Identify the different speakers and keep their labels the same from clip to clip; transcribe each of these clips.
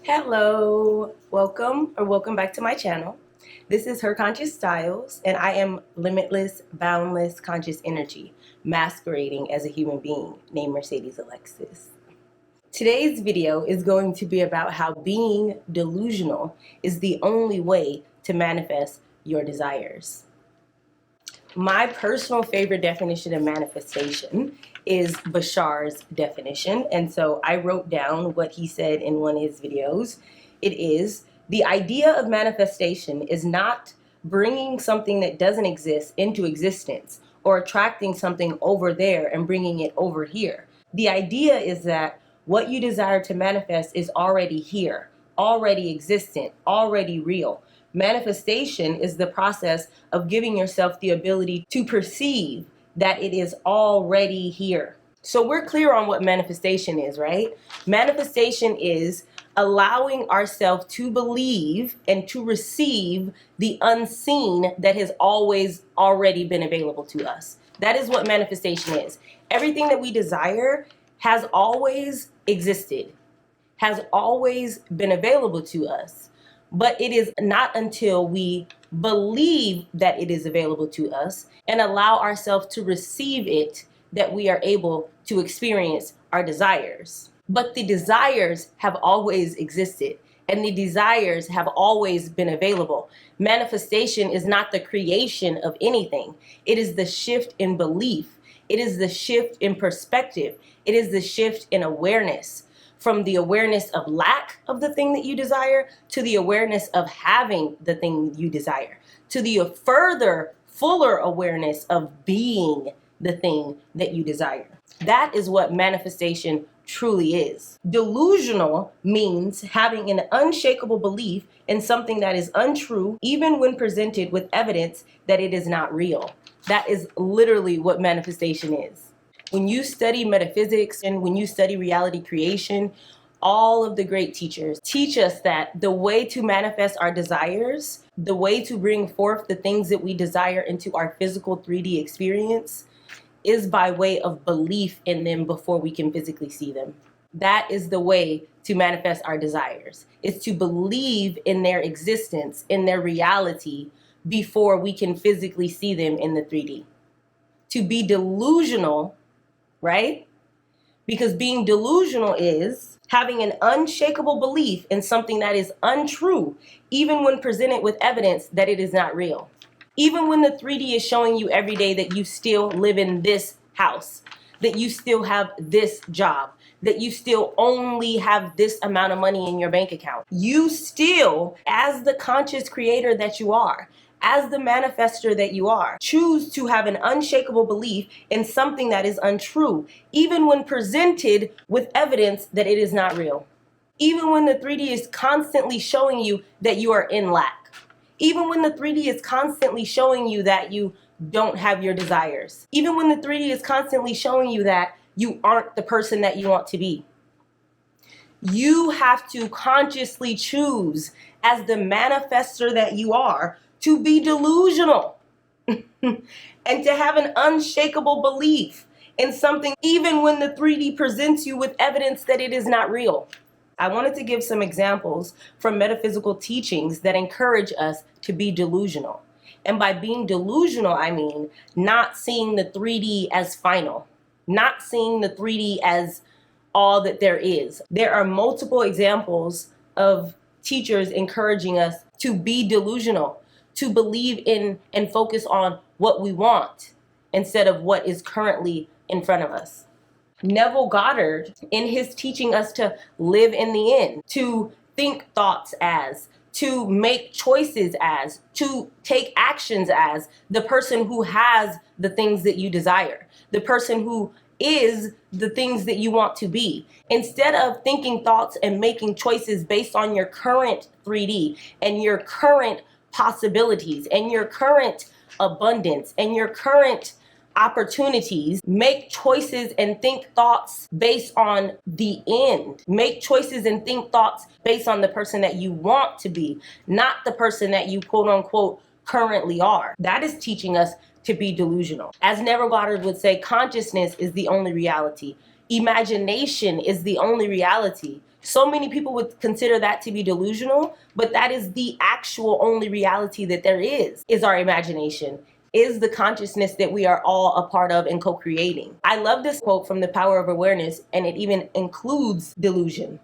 Speaker 1: Hello, welcome back to my channel. This is Her Conscious Styles, and I am limitless, boundless, conscious energy, masquerading as a human being named Mercedes Alexis. Today's video is going to be about how being delusional is the only way to manifest your desires. My personal favorite definition of manifestation is Bashar's definition, and so I wrote down what he said in one of his videos. It is, the idea of manifestation is not bringing something that doesn't exist into existence or attracting something over there and bringing it over here. The idea is that what you desire to manifest is already here, already existent, already real. Manifestation is the process of giving yourself the ability to perceive that it is already here. So we're clear on what manifestation is, right? Manifestation is allowing ourselves to believe and to receive the unseen that has always already been available to us. That is what manifestation is. Everything that we desire has always existed, has always been available to us. But it is not until we believe that it is available to us and allow ourselves to receive it that we are able to experience our desires. But the desires have always existed, and the desires have always been available. Manifestation is not the creation of anything. It is the shift in belief. It is the shift in perspective. It is the shift in awareness. From the awareness of lack of the thing that you desire to the awareness of having the thing you desire, to the further, fuller awareness of being the thing that you desire. That is what manifestation truly is. Delusional means having an unshakable belief in something that is untrue, even when presented with evidence that it is not real. That is literally what manifestation is. When you study metaphysics and when you study reality creation, all of the great teachers teach us that the way to manifest our desires, the way to bring forth the things that we desire into our physical 3D experience, is by way of belief in them before we can physically see them. That is the way to manifest our desires. It's to believe in their existence, in their reality, before we can physically see them in the 3D. To be delusional, right? Because being delusional is having an unshakable belief in something that is untrue, even when presented with evidence that it is not real. Even when the 3D is showing you every day that you still live in this house, that you still have this job, that you still only have this amount of money in your bank account. You still, as the conscious creator that you are, as the manifester that you are, choose to have an unshakable belief in something that is untrue, even when presented with evidence that it is not real. Even when the 3D is constantly showing you that you are in lack. Even when the 3D is constantly showing you that you don't have your desires. Even when the 3D is constantly showing you that you aren't the person that you want to be. You have to consciously choose, as the manifester that you are, to be delusional and to have an unshakable belief in something even when the 3D presents you with evidence that it is not real. I wanted to give some examples from metaphysical teachings that encourage us to be delusional. And by being delusional, I mean not seeing the 3D as final, not seeing the 3D as all that there is. There are multiple examples of teachers encouraging us to be delusional, to believe in and focus on what we want instead of what is currently in front of us. Neville Goddard, in his teaching us to live in the end, to think thoughts as, to make choices as, to take actions as the person who has the things that you desire, the person who is the things that you want to be. Instead of thinking thoughts and making choices based on your current 3D and your current possibilities and your current abundance and your current opportunities, make choices and think thoughts based on the end. Make choices and think thoughts based on the person that you want to be, not the person that you quote unquote currently are. That is teaching us to be delusional. As Neville Goddard would say, consciousness is the only reality. Imagination is the only reality. So many people would consider that to be delusional, but that is the actual only reality that there is our imagination, is the consciousness that we are all a part of and co-creating. I love this quote from The Power of Awareness, and it even includes delusion.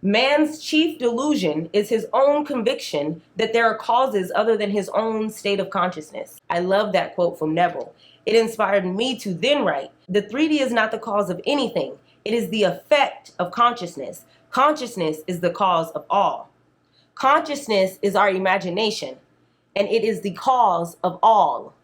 Speaker 1: Man's chief delusion is his own conviction that there are causes other than his own state of consciousness. I love that quote from Neville. It inspired me to then write, the 3D is not the cause of anything. It is the effect of consciousness. Consciousness is the cause of all. Consciousness is our imagination, and it is the cause of all.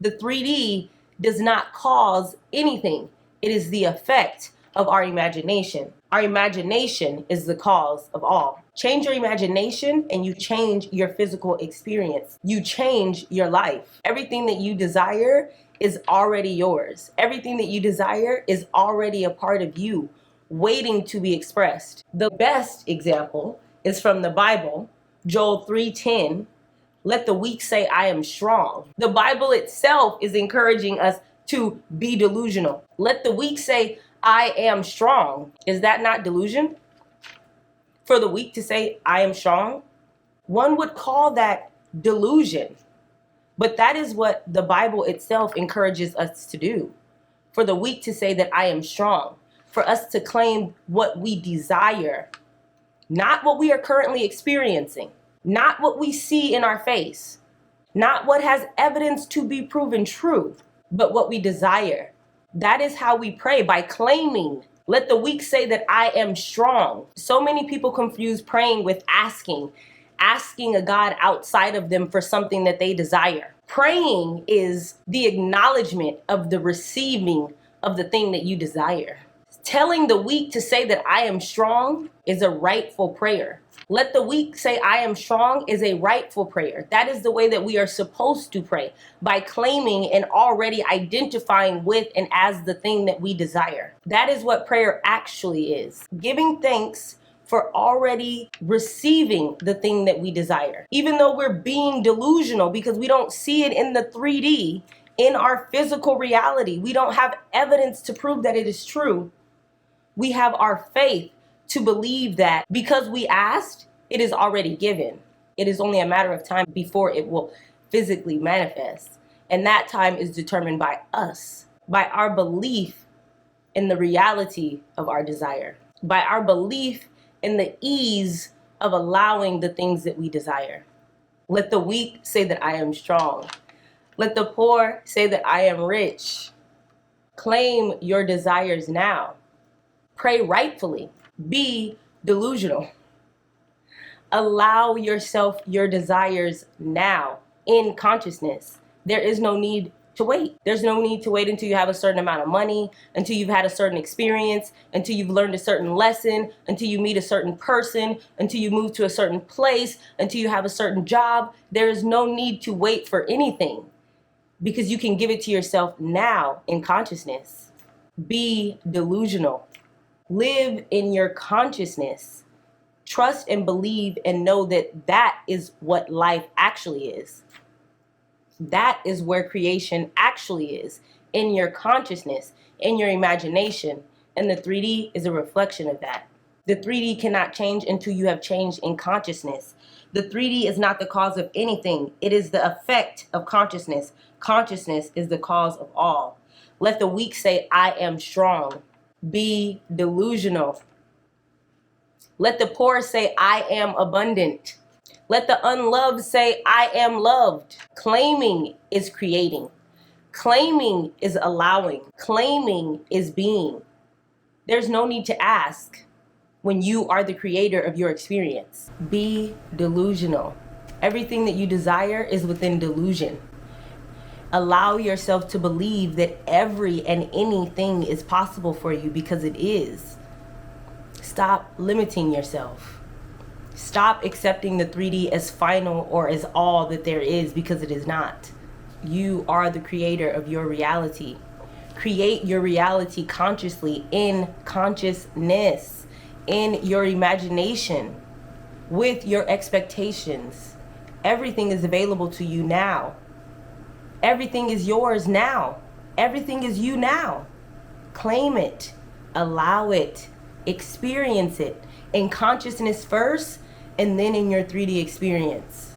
Speaker 1: The 3D does not cause anything. It is the effect of our imagination. Our imagination is the cause of all. Change your imagination and you change your physical experience. You change your life. Everything that you desire is already yours. Everything that you desire is already a part of you, waiting to be expressed. The best example is from the Bible, Joel 3:10. Let the weak say, I am strong. The Bible itself is encouraging us to be delusional. Let the weak say, I am strong. Is that not delusion? For the weak to say, I am strong? One would call that delusion. But that is what the Bible itself encourages us to do. For the weak to say that I am strong. For us to claim what we desire, not what we are currently experiencing, not what we see in our face, not what has evidence to be proven true, but what we desire. That is how we pray, by claiming. Let the weak say that I am strong. So many people confuse praying with asking a God outside of them for something that they desire. Praying is the acknowledgement of the receiving of the thing that you desire. Telling the weak to say that I am strong is a rightful prayer. Let the weak say I am strong is a rightful prayer. That is the way that we are supposed to pray, by claiming and already identifying with and as the thing that we desire. That is what prayer actually is. Giving thanks for already receiving the thing that we desire. Even though we're being delusional because we don't see it in the 3D, in our physical reality, we don't have evidence to prove that it is true. We have our faith to believe that because we asked, it is already given. It is only a matter of time before it will physically manifest. And that time is determined by us, by our belief in the reality of our desire, by our belief in the ease of allowing the things that we desire. Let the weak say that I am strong. Let the poor say that I am rich. Claim your desires now. Pray rightfully. Be delusional. Allow yourself your desires now in consciousness. There is no need to wait. There's no need to wait until you have a certain amount of money, until you've had a certain experience, until you've learned a certain lesson, until you meet a certain person, until you move to a certain place, until you have a certain job. There is no need to wait for anything because you can give it to yourself now in consciousness. Be delusional. Live in your consciousness. Trust and believe and know that that is what life actually is. That is where creation actually is, in your consciousness, in your imagination. And the 3D is a reflection of that. The 3D cannot change until you have changed in consciousness. The 3D is not the cause of anything. It is the effect of consciousness. Consciousness is the cause of all. Let the weak say, I am strong. Be delusional. Let the poor say, I am abundant. Let the unloved say, I am loved. Claiming is creating. Claiming is allowing. Claiming is being. There's no need to ask when you are the creator of your experience. Be delusional. Everything that you desire is within delusion. Allow yourself to believe that every and anything is possible for you because it is. Stop limiting yourself. Stop accepting the 3D as final or as all that there is, because it is not. You are the creator of your reality. Create your reality consciously, in consciousness, in your imagination, with your expectations. Everything is available to you now. Everything is yours now. Everything is you now. Claim it. Allow it. Experience it. in consciousness first and then in your 3D experience.